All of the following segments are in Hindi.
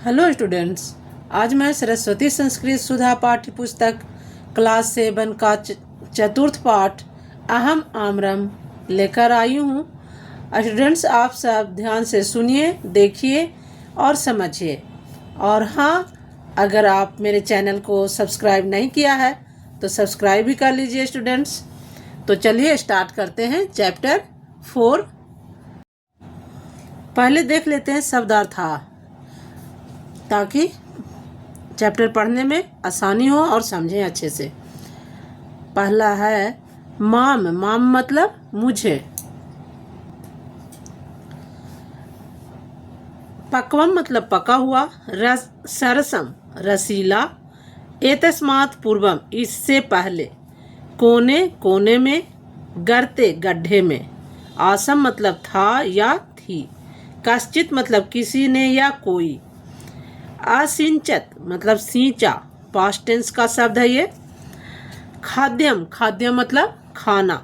हेलो स्टूडेंट्स, आज मैं सरस्वती संस्कृत सुधा पाठ्य पुस्तक क्लास 7 का चतुर्थ पाठ अहम आमरम लेकर आई हूँ। स्टूडेंट्स, आप सब ध्यान से सुनिए, देखिए और समझिए। और हाँ, अगर आप मेरे चैनल को सब्सक्राइब नहीं किया है तो सब्सक्राइब भी कर लीजिए स्टूडेंट्स। तो चलिए स्टार्ट करते हैं चैप्टर 4। पहले देख लेते हैं शब्दार्थ, ताकि चैप्टर पढ़ने में आसानी हो और समझें अच्छे से। पहला है माम। माम मतलब मुझे। पक्वम मतलब पका हुआ। रस सरसम रसीला। एतस्मात् पूर्वम इससे पहले। कोने कोने में। गर्ते गड्ढे में। आसम मतलब था या थी। कश्चित मतलब किसी ने या कोई। असिंचत मतलब सींचा, पास्ट टेंस का शब्द है ये। खाद्यम खाद्यम मतलब खाना।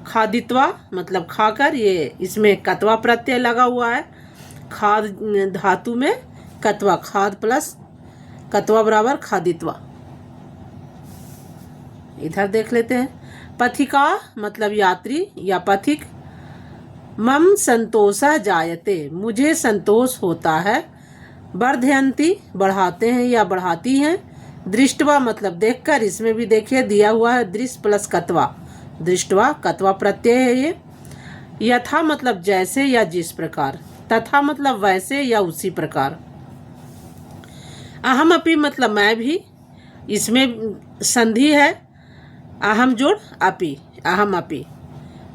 खादित्वा मतलब खाकर, ये इसमें कत्वा प्रत्यय लगा हुआ है। खाद धातु में कत्वा, खाद प्लस कत्वा बराबर खादित्वा। इधर देख लेते हैं। पथिका मतलब यात्री या पथिक। मम संतोषा जायते मुझे संतोष होता है। वर्धयंती बढ़ाते हैं या बढ़ाती हैं। दृष्टवा मतलब देखकर, इसमें भी देखिए दिया हुआ है दृश्य प्लस कत्वा। दृष्टवा कत्वा प्रत्यय है ये। यथा मतलब जैसे या जिस प्रकार। तथा मतलब वैसे या उसी प्रकार। अहम अपि मतलब मैं भी, इसमें संधि है। अहम जोड़ अपि, अहम अपि।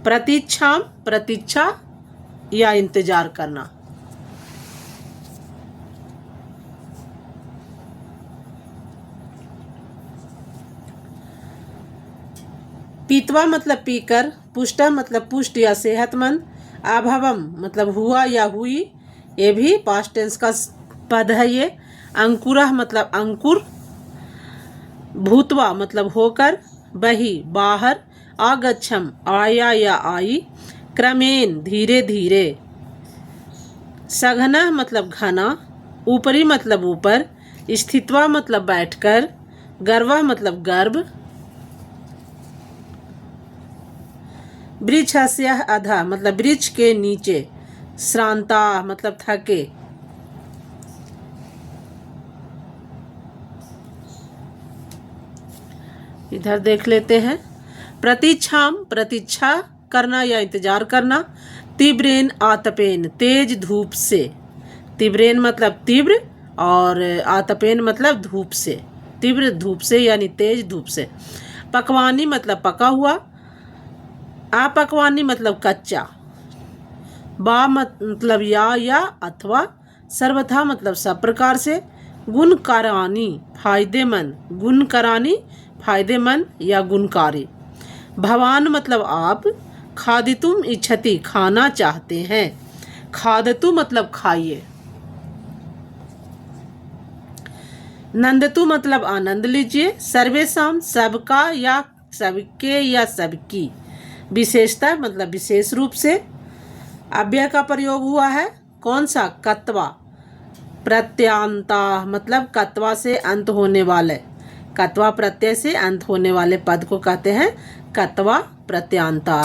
प्रतीक्षाम प्रतीक्षा या इंतजार करना। पीतवा मतलब पीकर। पुष्टा मतलब पुष्ट या सेहतमंद। अभवम मतलब हुआ या हुई, ये भी पास्ट टेंस का पद है ये। अंकुरः मतलब अंकुर। भूतवा मतलब होकर। बहि बाहर। आगच्छम आया या आई। क्रमेण धीरे धीरे। सघनः मतलब घना। ऊपरी मतलब ऊपर। स्थित्वा मतलब बैठकर। गर्वः मतलब गर्भ। वृक्षस्य अधः मतलब वृक्ष के नीचे। श्रांता मतलब थके। इधर देख लेते हैं। प्रतीक्षाम प्रतीक्षा करना या इंतजार करना। तीव्रेन आतपेन तेज धूप से। तीव्रेन मतलब तीव्र और आतपेन मतलब धूप से। तीव्र धूप से यानी तेज धूप से। पकवानी मतलब पका हुआ। अपकवानी मतलब कच्चा। बा मतलब या अथवा। सर्वथा मतलब सब प्रकार से। गुणकारानी फायदेमंद। गुणकारानी फायदेमंद या गुणकारी। भवान मतलब आप। खादितुम इच्छति खाना चाहते हैं। खादतु मतलब खाइए। नंदतु मतलब आनंद लीजिए। सर्वेशम सबका या सबके या सबकी। विशेषता मतलब विशेष रूप से। अव्यय का प्रयोग हुआ है। कौन सा? कत्वा। प्रत्यांता मतलब कत्वा से अंत होने वाले। कत्वा प्रत्यय से अंत होने वाले पद को कहते हैं कत्वा प्रत्यांता।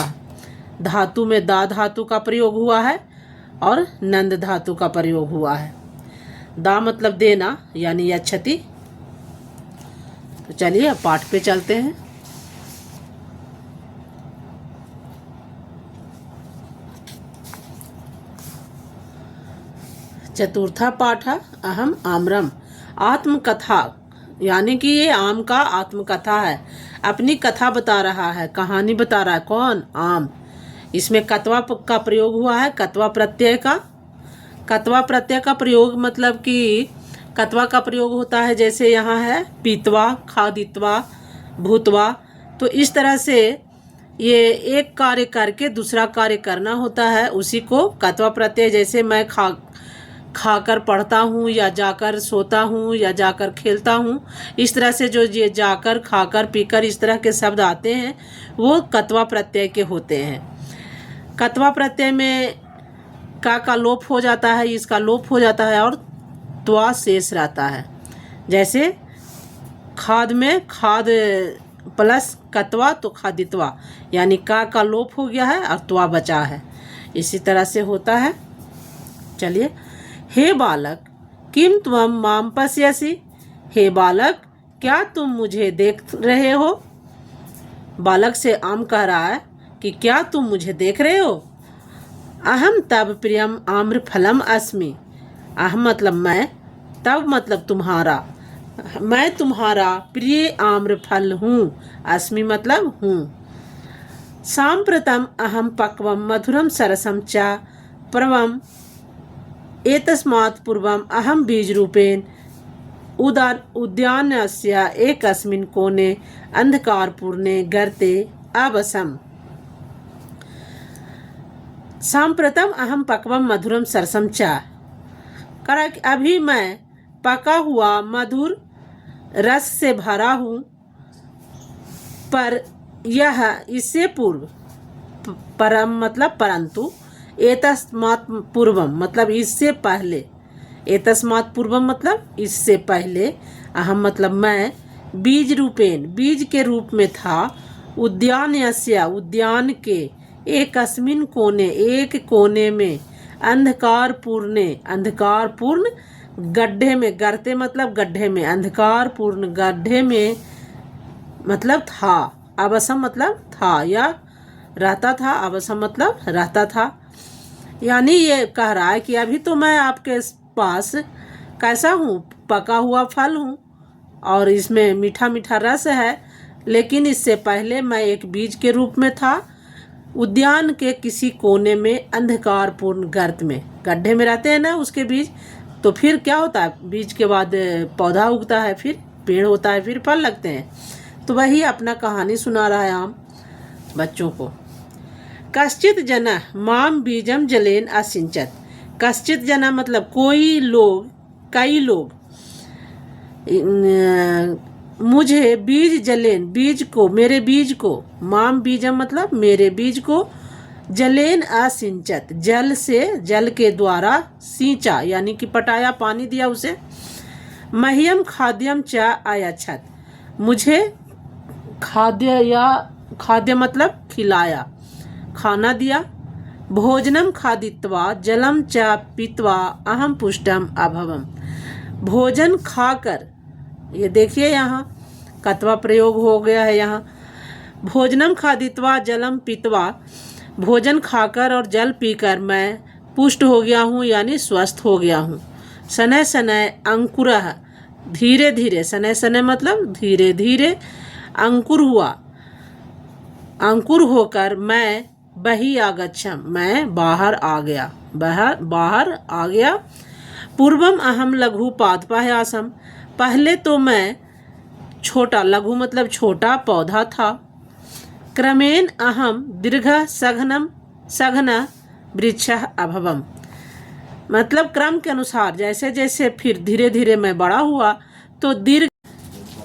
धातु में दा धातु का प्रयोग हुआ है और नंद धातु का प्रयोग हुआ है। दा मतलब देना यानी यच्छति। तो चलिए अब पाठ पे चलते हैं। चतुर्था पाठ अहम आम्रम। आत्मकथा यानी कि ये आम का आत्मकथा है। अपनी कथा बता रहा है, कहानी बता रहा है। कौन? आम। इसमें कत्वा का प्रयोग हुआ है, कत्वा प्रत्यय का। कत्वा प्रत्यय का प्रयोग मतलब कि कत्वा का प्रयोग होता है, जैसे यहाँ है पीतवा, खादित्वा, भूतवा। तो इस तरह से ये एक कार्य करके दूसरा कार्य करना होता है, उसी को कत्वा प्रत्यय। जैसे मैं खाकर पढ़ता हूँ या जाकर सोता हूँ या जाकर खेलता हूँ, इस तरह से जो ये जाकर, खाकर, पीकर इस तरह के शब्द आते हैं वो कत्वा प्रत्यय के होते हैं। कत्वा प्रत्यय में का लोप हो जाता है, इसका लोप हो जाता है और त्वा शेष रहता है। जैसे खाद में खाद प्लस कत्वा तो खादित्वा, यानी का लोप हो गया है और त्वा बचा है। इसी तरह से होता है। चलिए, हे बालक किम त्वम माम पश्यसि, हे बालक क्या तुम मुझे देख रहे हो। बालक से आम कह रहा है कि क्या तुम मुझे देख रहे हो। अहम तब प्रियम आम्र फलम अस्मि, अहम मतलब मैं, तब मतलब तुम्हारा, मैं तुम्हारा प्रिय आम्र फल हूँ, अस्मि मतलब हूँ। सांप्रतम अहम पक्वम मधुरम सरसम च प्रवम एतस्मात् पूर्वम अहम बीज रूपेण उद्यानस्य एकस्मिन् कोणे अंधकारपूर्णे गर्ते अवसम्। सांप्रतम अहम पक्वम मधुरम सरसम च, करा कि अभी मैं पका हुआ मधुर रस से भरा हूँ, पर यह इससे पूर्व, परम मतलब परंतु, एतस्मात् पूर्वम मतलब इससे पहले, एतस्मात् पूर्वम मतलब इससे पहले, अहम मतलब मैं, बीज रूपेण बीज के रूप में था, उद्यानस्य उद्यान के, एकस्मिन् कोने एक कोने में, अंधकार पूर्ण गड्ढे में, गर्ते मतलब गड्ढे में, अंधकार पूर्ण गड्ढे में मतलब था, अवसम मतलब था या रहता था, अवसम मतलब रहता था। यानी ये कह रहा है कि अभी तो मैं आपके पास कैसा हूँ, पका हुआ फल हूँ और इसमें मीठा मीठा रस है, लेकिन इससे पहले मैं एक बीज के रूप में था, उद्यान के किसी कोने में अंधकारपूर्ण गर्त में, गड्ढे में रहते हैं ना उसके बीज, तो फिर क्या होता है, बीज के बाद पौधा उगता है, फिर पेड़ होता है, फिर फल लगते हैं। तो वही अपना कहानी सुना रहा है आम बच्चों को। कश्चित जना माम बीजम जलेन असिंचत, कश्चित जना मतलब कोई लोग, कई लोग, मुझे बीज जलेन बीज को, मेरे बीज को, माम बीजम मतलब मेरे बीज को, जलेन असिंचत जल से, जल के द्वारा सींचा यानी कि पटाया, पानी दिया उसे, मह्यम खाद्यम च अयच्छत, मुझे खाद्य या खाद्य मतलब खिलाया, खाना दिया, भोजनम खादित्वा जलम च पीत्वा अहम पुष्टम अभवम, भोजन खाकर, ये देखिए यहाँ कत्वा प्रयोग हो गया है यहाँ, भोजनम खादित्वा जलम पीत्वा, भोजन खाकर और जल पीकर मैं पुष्ट हो गया हूँ यानी स्वस्थ हो गया हूँ। शनैः शनैः अंकुरः, धीरे धीरे, शनैः शनैः मतलब धीरे धीरे, अंकुर हुआ, अंकुर होकर मैं बही आगच्छम, मैं बाहर आ गया, बाहर आ गया। पूर्वम अहम लघु पादपाः आसम, पहले तो मैं छोटा, लघु मतलब छोटा पौधा था, क्रमेण अहम दीर्घ सघन वृक्षः अभवम, मतलब क्रम के अनुसार जैसे जैसे फिर धीरे धीरे मैं बड़ा हुआ तो दीर्घ,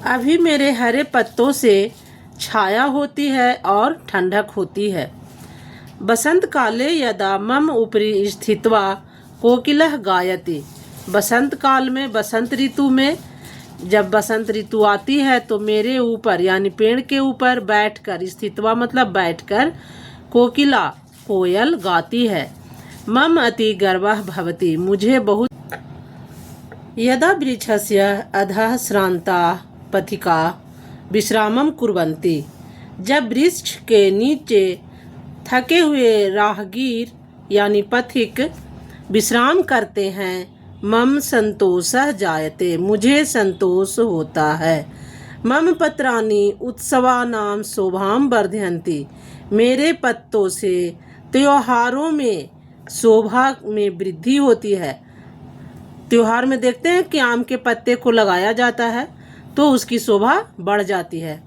अभी मेरे हरे पत्तों से छाया होती है और ठंडक होती है। बसंत काले यदा मम उपरि स्थित्वा कोकिलः गायति, बसंत काल में, बसंत ऋतु में, जब बसंत ऋतु आती है तो मेरे ऊपर यानी पेड़ के ऊपर बैठकर, स्थित्वा मतलब बैठकर, कोकिला कोयल गाती है। मम अति गर्वः भवति, मुझे बहुत, यदा वृक्षस्य अधः श्रान्ताः पथिका विश्रामं कुर्वन्ति, जब वृक्ष के नीचे थके हुए राहगीर यानी पथिक विश्राम करते हैं, मम संतोषः जायते, मुझे संतोष होता है। मम पत्राणि उत्सवानां शोभां वर्धयन्ति, मेरे पत्तों से त्योहारों में शोभा में वृद्धि होती है। त्योहार में देखते हैं कि आम के पत्ते को लगाया जाता है तो उसकी शोभा बढ़ जाती है।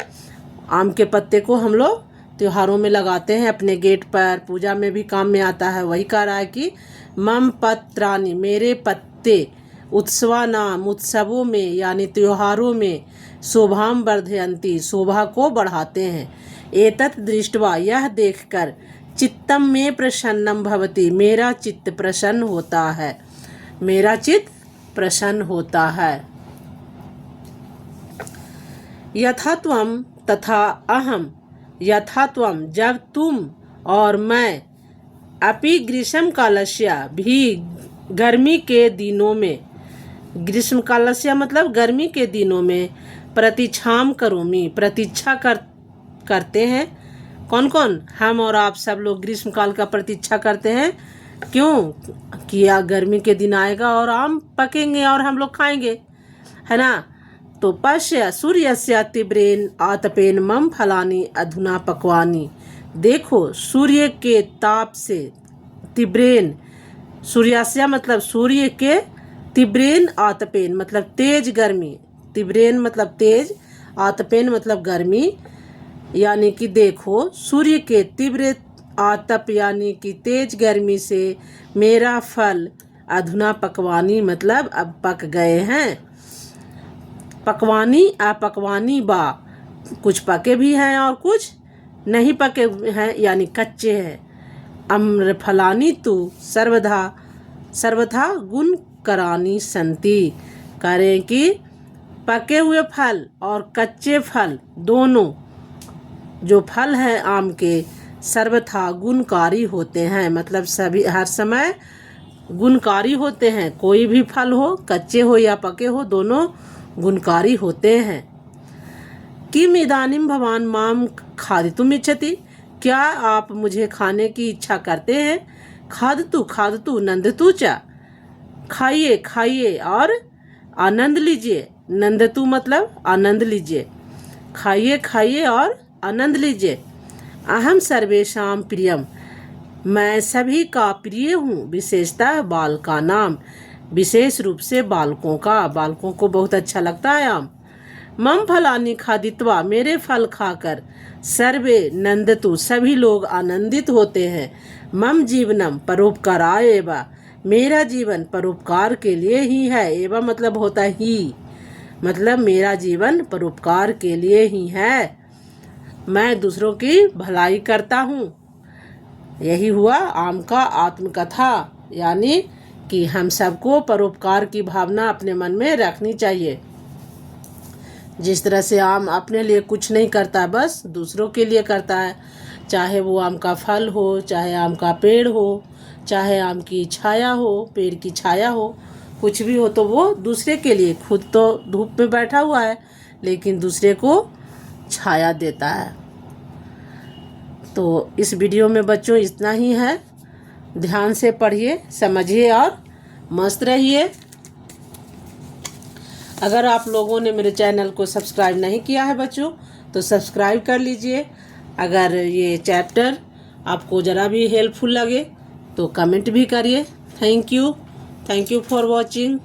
आम के पत्ते को हम लोग त्योहारों में लगाते हैं, अपने गेट पर, पूजा में भी काम में आता है। वही कह रहा है कि मम पत्राणि, मेरे पत्ते, उत्सवानाम उत्सवों में यानी त्योहारों में, शोभाम वर्धयन्ति शोभा को बढ़ाते हैं। एतत् दृष्ट्वा यह देखकर, चित्तम में प्रसन्नम भवति, मेरा चित्त प्रसन्न होता है, मेरा चित्त प्रसन्न होता है। यथात्वम तथा अहम, यथात्वम जब तुम और मैं, अपि ग्रीष्म कालस्य भी गर्मी के दिनों में, ग्रीष्म कालस्य मतलब गर्मी के दिनों में, प्रतीक्षाम करोमि प्रतीक्षा करते हैं। कौन कौन? हम और आप सब लोग ग्रीष्म काल का प्रतीक्षा करते हैं। क्यों? कि गर्मी के दिन आएगा और आम पकेंगे और हम लोग खाएंगे, है ना। तो पश्य सूर्यस्य तीव्रेन आतपेन मम फलानि अधुना पक्वानि, देखो सूर्य के ताप से, तीव्रेन, सूर्यास्य मतलब सूर्य के, तीव्रेन आतपेन मतलब तेज गर्मी, तीव्रेन मतलब तेज, आतपेन मतलब गर्मी, यानी कि देखो सूर्य के तीव्र आतप यानी कि तेज गर्मी से मेरा फल अधुना पकवानी मतलब अब पक गए हैं। पकवानी अपकवानी बा, कुछ पके भी हैं और कुछ नहीं पके हैं यानी कच्चे हैं। अम्र फलानी तु सर्वधा सर्वथा गुण करानी संति, करें कि पके हुए फल और कच्चे फल दोनों जो फल हैं आम के सर्वथा गुणकारी होते हैं, मतलब सभी हर समय गुणकारी होते हैं। कोई भी फल हो, कच्चे हो या पके हो, दोनों गुणकारी होते हैं। किम इदानीम भवान माम खादितुम इच्छति, क्या आप मुझे खाने की इच्छा करते हैं। खादतु नंदतु च, खाइए खाइए और आनंद लीजिए। नंदतु मतलब आनंद लीजिए, खाइए खाइए और आनंद लीजिए। अहम सर्वेषां प्रियम, मैं सभी का प्रिय हूँ। विशेषतः बाल का नाम, विशेष रूप से बालकों का, बालकों को बहुत अच्छा लगता है आम। मम फलानि खादित्वा, मेरे फल खाकर, सर्वे नंदतु सभी लोग आनंदित होते हैं। मम जीवनम परोपकाराय एव, मेरा जीवन परोपकार के लिए ही है। एवं मतलब होता ही, मतलब मेरा जीवन परोपकार के लिए ही है, मैं दूसरों की भलाई करता हूँ। यही हुआ आम का आत्मकथा, यानी कि हम सबको परोपकार की भावना अपने मन में रखनी चाहिए। जिस तरह से आम अपने लिए कुछ नहीं करता, बस दूसरों के लिए करता है, चाहे वो आम का फल हो, चाहे आम का पेड़ हो, चाहे आम की छाया हो, पेड़ की छाया हो, कुछ भी हो, तो वो दूसरे के लिए, खुद तो धूप में बैठा हुआ है लेकिन दूसरे को छाया देता है। तो इस वीडियो में बच्चों इतना ही है। ध्यान से पढ़िए, समझिए और मस्त रहिए। अगर आप लोगों ने मेरे चैनल को सब्सक्राइब नहीं किया है बच्चों, तो सब्सक्राइब कर लीजिए। अगर ये चैप्टर आपको ज़रा भी हेल्पफुल लगे तो कमेंट भी करिए। Thank you for watching.